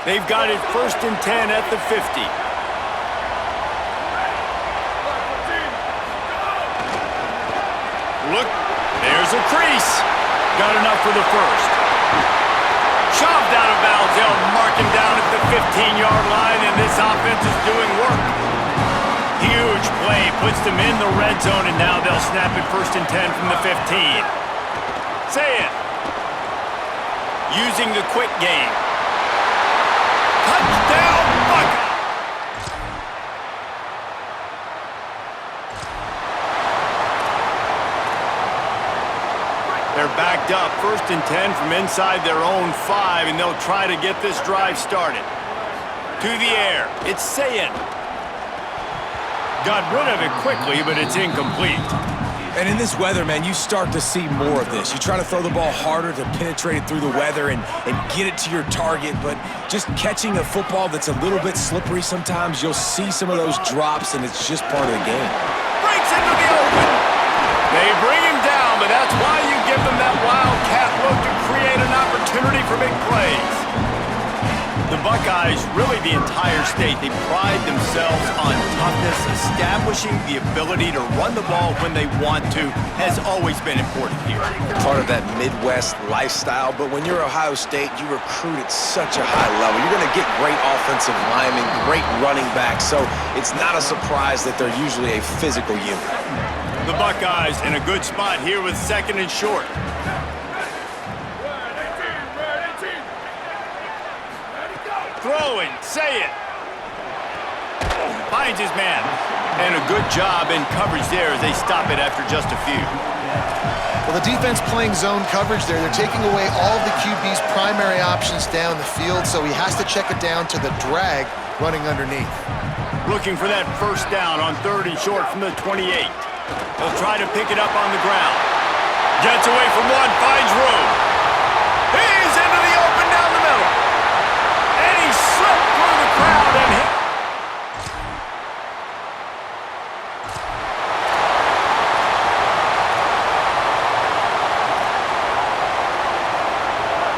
They've got it 1st and 10 at the 50. Look, there's a crease. Got enough for the first. Shoved out of bounds. They'll mark him down at the 15-yard line, and this offense is doing work. Huge play. Puts them in the red zone, and now they'll snap it 1st and 10 from the 15. Say it. Using the quick game. Touchdown, Buckeyes! They're backed up, 1st and 10 from inside their own 5, and they'll try to get this drive started. To the air, it's Sayin. Got rid of it quickly, but it's incomplete. And in this weather, man, you start to see more of this. You try to throw the ball harder to penetrate it through the weather and get it to your target, but just catching a football that's a little bit slippery sometimes, you'll see some of those drops, and it's just part of the game. Breaks into the open. They bring him down, but that's why you give them that wildcat look to create an opportunity for big plays. The Buckeyes, really the entire state, they pride themselves on toughness. Establishing the ability to run the ball when they want to has always been important here. Part of that Midwest lifestyle, but when you're Ohio State, you recruit at such a high level. You're going to get great offensive linemen, great running backs, so it's not a surprise that they're usually a physical unit. The Buckeyes in a good spot here with 2nd and short. Throwing, say it. Finds his man. And a good job in coverage there as they stop it after just a few. Well, the defense playing zone coverage there. They're taking away all of the QB's primary options down the field, so he has to check it down to the drag running underneath. Looking for that 1st down on 3rd and short from the 28. He'll try to pick it up on the ground. Gets away from one, finds room. He's into the open down the middle. And he slipped through the crowd and hit.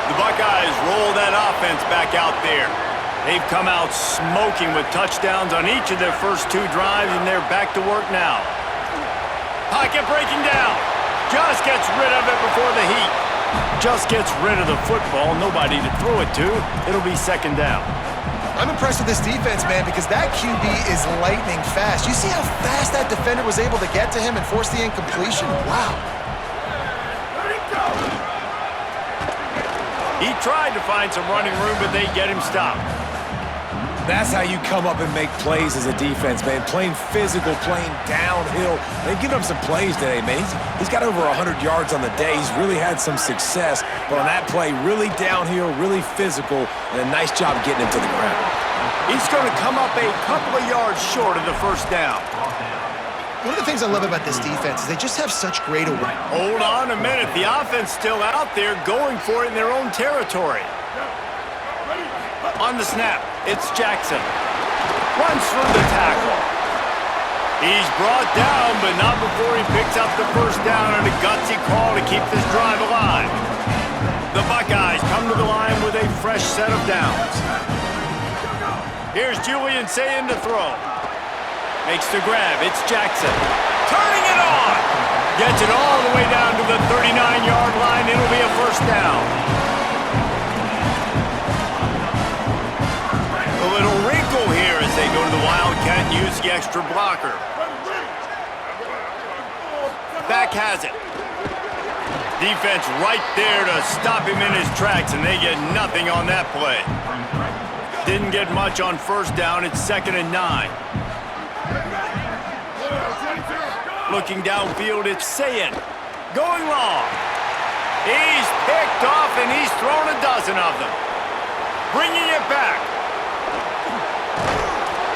The Buckeyes roll that offense back out there. They've come out smoking with touchdowns on each of their first 2 drives, and they're back to work now. Pocket breaking down. Just gets rid of it before the heat. Just gets rid of the football. Nobody to throw it to. It'll be 2nd down. I'm impressed with this defense, man, because that QB is lightning fast. You see how fast that defender was able to get to him and force the incompletion? Wow. He tried to find some running room, but they get him stopped. That's how you come up and make plays as a defense, man. Playing physical, playing downhill. They've given up some plays today, man. He's got over 100 yards on the day. He's really had some success. But on that play, really downhill, really physical, and a nice job getting him to the ground. He's going to come up a couple of yards short of the 1st down. One of the things I love about this defense is they just have such great awareness. Hold on a minute. The offense still out there going for it in their own territory. On the snap, it's Jackson. Runs through the tackle. He's brought down, but not before he picks up the 1st down and a gutsy call to keep this drive alive. The Buckeyes come to the line with a fresh set of downs. Here's Julian Sayin to throw. Makes the grab. It's Jackson. Turning it on. Gets it all the way down to the 39-yard line. It'll be a 1st down. A little wrinkle here as they go to the Wildcat and use the extra blocker. Back has it. Defense right there to stop him in his tracks, and they get nothing on that play. Didn't get much on 1st down. It's 2nd and 9. Looking downfield, it's Sayin. Going long. He's picked off, and he's thrown a dozen of them. Bringing it back.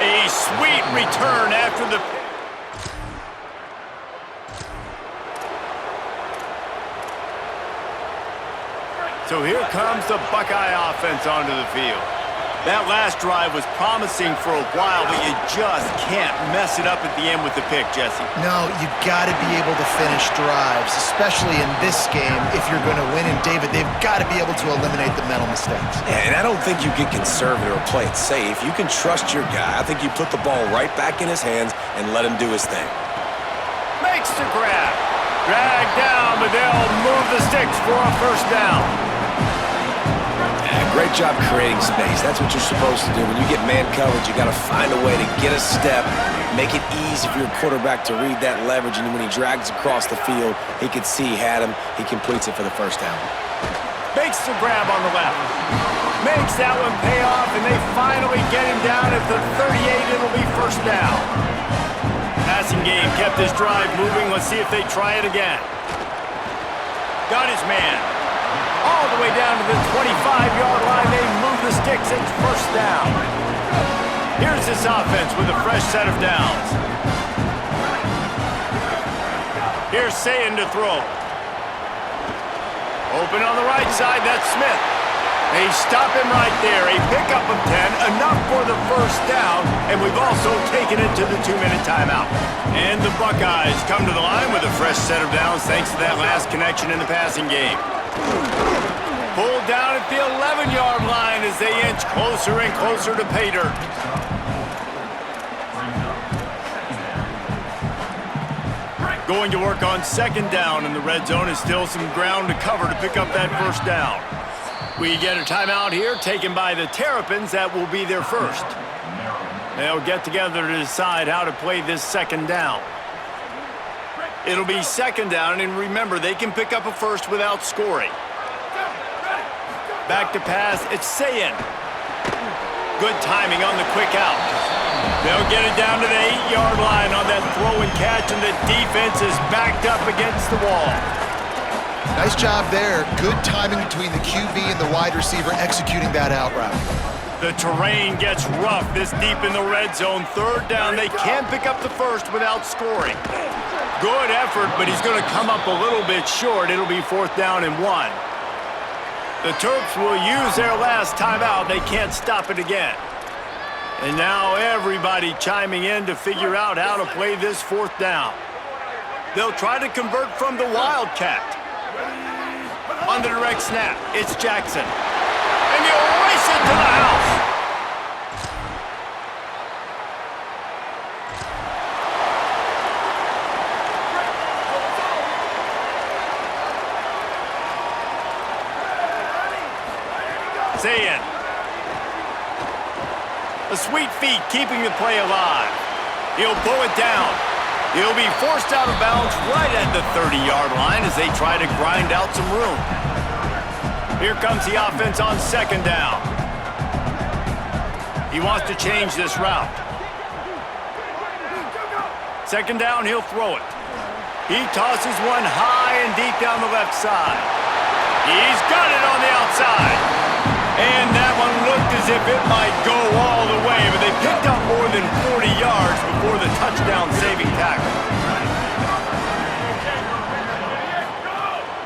A sweet return after the... So here comes the Buckeye offense onto the field. That last drive was promising for a while, but you just can't mess it up at the end with the pick, Jesse. No, you got to be able to finish drives, especially in this game if you're going to win. And, David, they've got to be able to eliminate the mental mistakes. Yeah, and I don't think you get conservative or play it safe. You can trust your guy. I think you put the ball right back in his hands and let him do his thing. Makes the grab. Drag down, but they'll move the sticks for a first down. Great job creating space. That's what you're supposed to do. When you get man coverage, you got to find a way to get a step, make it easy for your quarterback to read that leverage, and when he drags across the field, he can see he had him. He completes it for the first down. Makes the grab on the left. Makes that one pay off, and they finally get him down at the 38. It'll be first down. Passing game kept this drive moving. Let's see if they try it again. Got his man. All the way down to the 25-yard line. They move the sticks. It's first down. Here's this offense with a fresh set of downs. Here's Sayin to throw. Open on the right side. That's Smith. They stop him right there. A pickup of 10. Enough for the first down. And we've also taken it to the 2-minute timeout. And the Buckeyes come to the line with a fresh set of downs thanks to that last connection in the passing game. Pulled down at the 11-yard line as they inch closer and closer to pay dirt. Going to work on second down, and the red zone is still some ground to cover to pick up that first down. We get a timeout here taken by the Terrapins. That will be their first. They'll get together to decide how to play this second down. It'll be second down, and remember, they can pick up a first without scoring. Back to pass, it's Sayin. Good timing on the quick out. They'll get it down to the 8-yard line on that throw and catch, and the defense is backed up against the wall. Nice job there. Good timing between the QB and the wide receiver executing that out route. The terrain gets rough this deep in the red zone. Third down, they can't pick up the first without scoring. Good effort, but he's going to come up a little bit short. It'll be fourth down and 1. The Terps will use their last timeout. They can't stop it again. And now everybody chiming in to figure out how to play this fourth down. They'll try to convert from the Wildcat. On the direct snap, it's Jackson. And you race it to the house. Sayin. A sweet feat keeping the play alive. He'll pull it down. He'll be forced out of bounds right at the 30-yard line as they try to grind out some room. Here comes the offense on second down. He wants to change this route. Second down, he'll throw it. He tosses one high and deep down the left side. He's got it on the outside. And that one looked as if it might go all the way, but they picked up more than 40 yards before the touchdown-saving tackle.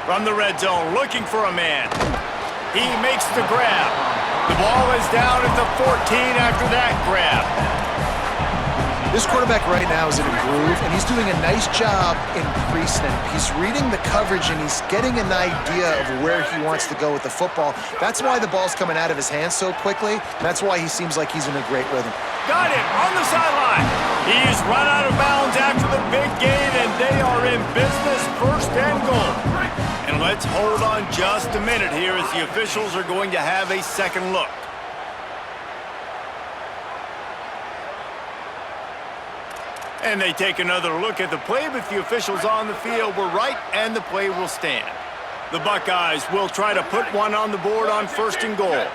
From the red zone, looking for a man. He makes the grab. The ball is down at the 14 after that grab. This quarterback right now is in a groove, and he's doing a nice job in pre-snap. He's reading the coverage, and he's getting an idea of where he wants to go with the football. That's why the ball's coming out of his hands so quickly. That's why he seems like he's in a great rhythm. Got it on the sideline. He's run out of bounds after the big gain, and they are in business, first and goal. And let's hold on just a minute here as the officials are going to have a second look. And they take another look at the play, but the officials on the field were right, and the play will stand. The Buckeyes will try to put one on the board on first and goal.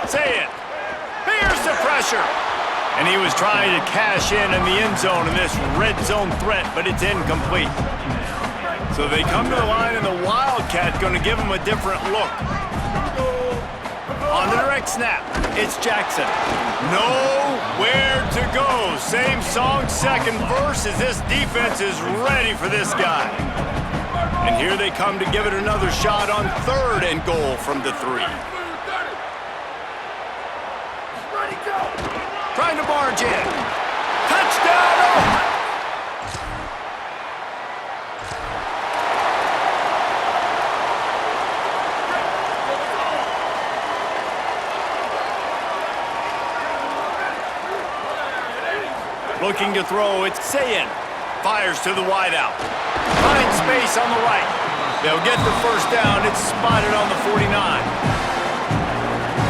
Sayin. Here's the pressure. And he was trying to cash in the end zone in this red zone threat, but it's incomplete. So they come to the line, and the Wildcat going to give him a different look. On the direct snap, it's Jackson. Nowhere to go. Same song, second verse, as this defense is ready for this guy. And here they come to give it another shot on 3rd and goal from the 3. Trying to barge in. Touchdown! Oh! Looking to throw, it's Sayin. Fires to the wideout. Finds space on the right. They'll get the first down. It's spotted on the 49.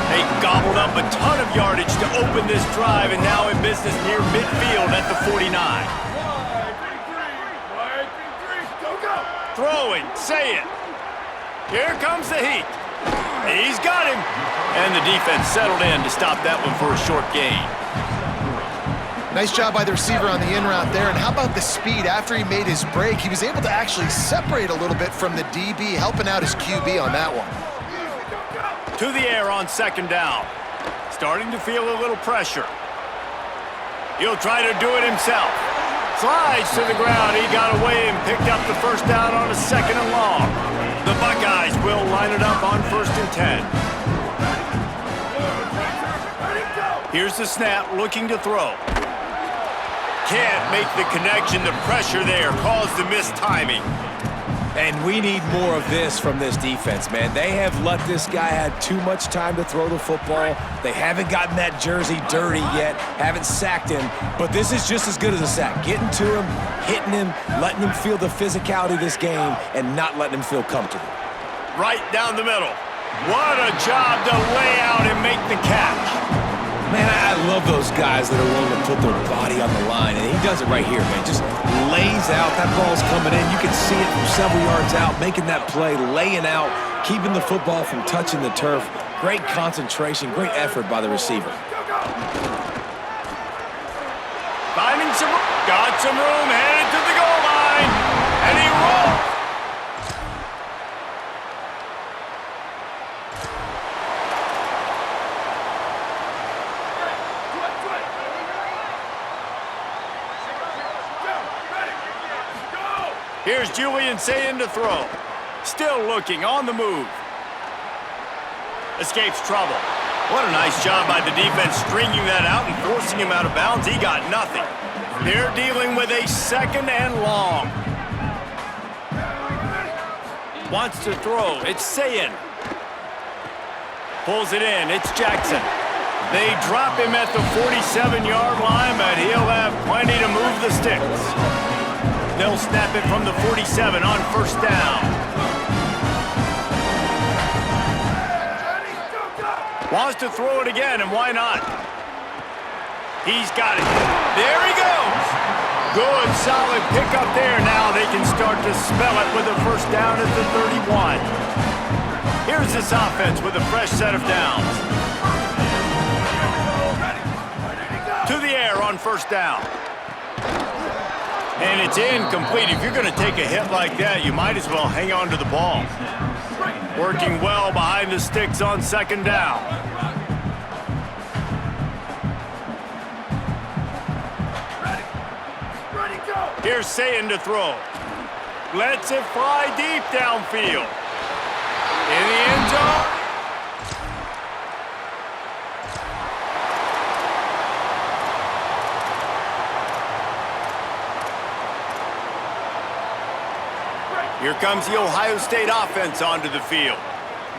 They gobbled up a ton of yardage to open this drive, and now in business near midfield at the 49. Throwing, Sayin. Here comes the heat. He's got him. And the defense settled in to stop that one for a short gain. Nice job by the receiver on the in route there. And how about the speed? After he made his break, he was able to actually separate a little bit from the DB, helping out his QB on that one. To the air on 2nd down. Starting to feel a little pressure. He'll try to do it himself. Slides to the ground. He got away and picked up the first down on a 2nd and long. The Buckeyes will line it up on 1st and 10. Here's the snap, looking to throw. Can't make the connection. The pressure there caused the missed timing. And we need more of this from this defense, man. They have let this guy have too much time to throw the football. They haven't gotten that jersey dirty yet, haven't sacked him, but this is just as good as a sack. Getting to him, hitting him, letting him feel the physicality of this game, and not letting him feel comfortable. Right down the middle. What a job to lay out and make the catch. Man, I love those guys that are willing to put their body on the line, and he does it right here, man. Just lays out. That ball's coming in. You can see it from several yards out, making that play, laying out, keeping the football from touching the turf. Great concentration, great effort by the receiver. Finding some room. Got some room, headed to the goal line, and he rolls. Here's Julian Sayin to throw. Still looking, on the move. Escapes trouble. What a nice job by the defense stringing that out and forcing him out of bounds. He got nothing. They're dealing with a 2nd and long. Wants to throw. It's Sayin. Pulls it in. It's Jackson. They drop him at the 47-yard line, but he'll have plenty to move the sticks. They'll snap it from the 47 on 1st down. Wants to throw it again, and why not? He's got it. There he goes. Good, solid pickup there. Now they can start to spell it with a 1st down at the 31. Here's this offense with a fresh set of downs. To the air on 1st down. And it's incomplete. If you're going to take a hit like that, you might as well hang on to the ball. Working well behind the sticks on 2nd down. Here's Sayin to throw. Lets it fly deep downfield. In the end zone. Here comes the Ohio State offense onto the field.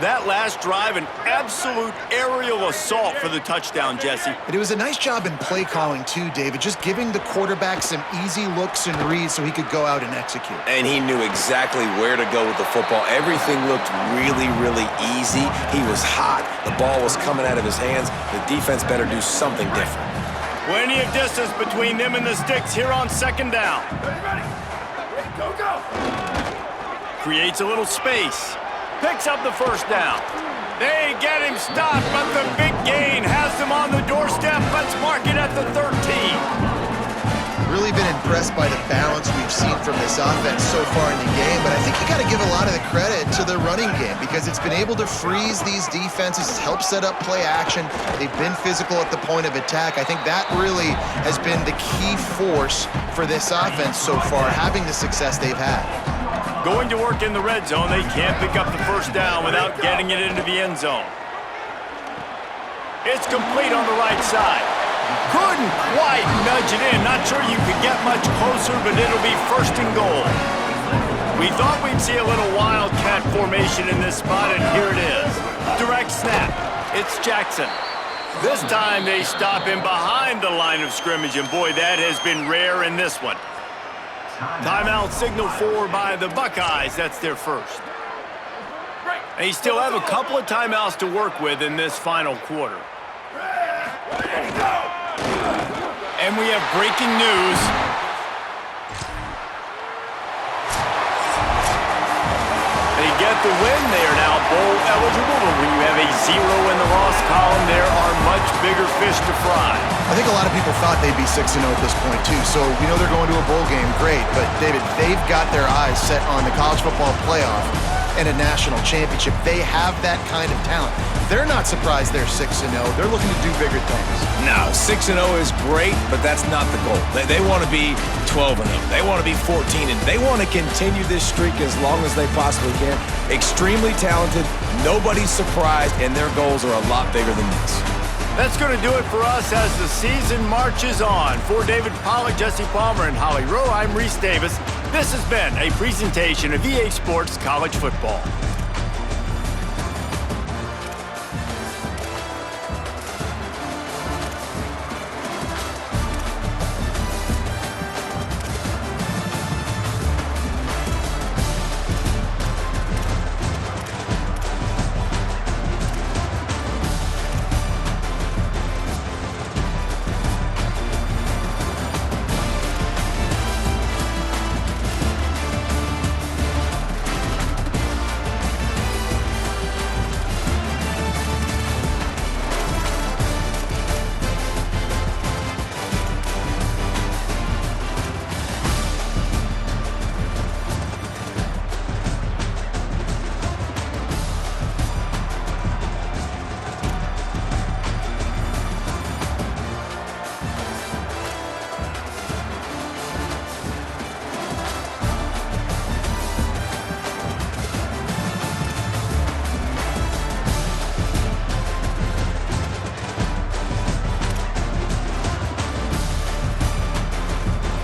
That last drive, an absolute aerial assault for the touchdown, Jesse. But it was a nice job in play calling too, David, just giving the quarterback some easy looks and reads so he could go out and execute. And he knew exactly where to go with the football. Everything looked really, really easy. He was hot. The ball was coming out of his hands. The defense better do something different. Plenty of distance between them and the sticks here on 2nd down. Ready? Go, go! Creates a little space. Picks up the 1st down. They get him stopped, but the big gain has them on the doorstep. Let's mark it at the 13. Really been impressed by the balance we've seen from this offense so far in the game, but I think you got to give a lot of the credit to the running game because it's been able to freeze these defenses, help set up play action. They've been physical at the point of attack. I think that really has been the key force for this offense so far, having the success they've had. Going to work in the red zone, they can't pick up the first down without getting it into the end zone. It's complete on the right side. Couldn't quite nudge it in. Not sure you could get much closer, but it'll be first and goal. We thought we'd see a little wildcat formation in this spot, and here it is. Direct snap. It's Jackson. This time they stop him behind the line of scrimmage, and boy, that has been rare in this one. Timeout signal for by the Buckeyes. That's their first. They still have a couple of timeouts to work with in this final quarter. And we have breaking news. They get the win. They are now bowl eligible, but when you have a 0 in the loss column, there are much bigger fish to fry. I think a lot of people thought they'd be 6-0 at this point, too. So we know they're going to a bowl game. Great. But, David, they've got their eyes set on the college football playoff and a national championship. They have that kind of talent. They're not surprised they're 6-0. They're looking to do bigger things. No, 6-0 is great, but that's not the goal. They want to be 12-0. They want to be 14-0. They want to continue this streak as long as they possibly can. Extremely talented. Nobody's surprised, and their goals are a lot bigger than this. That's going to do it for us as the season marches on. For David Pollack, Jesse Palmer, and Holly Rowe, I'm Reese Davis. This has been a presentation of EA Sports College Football.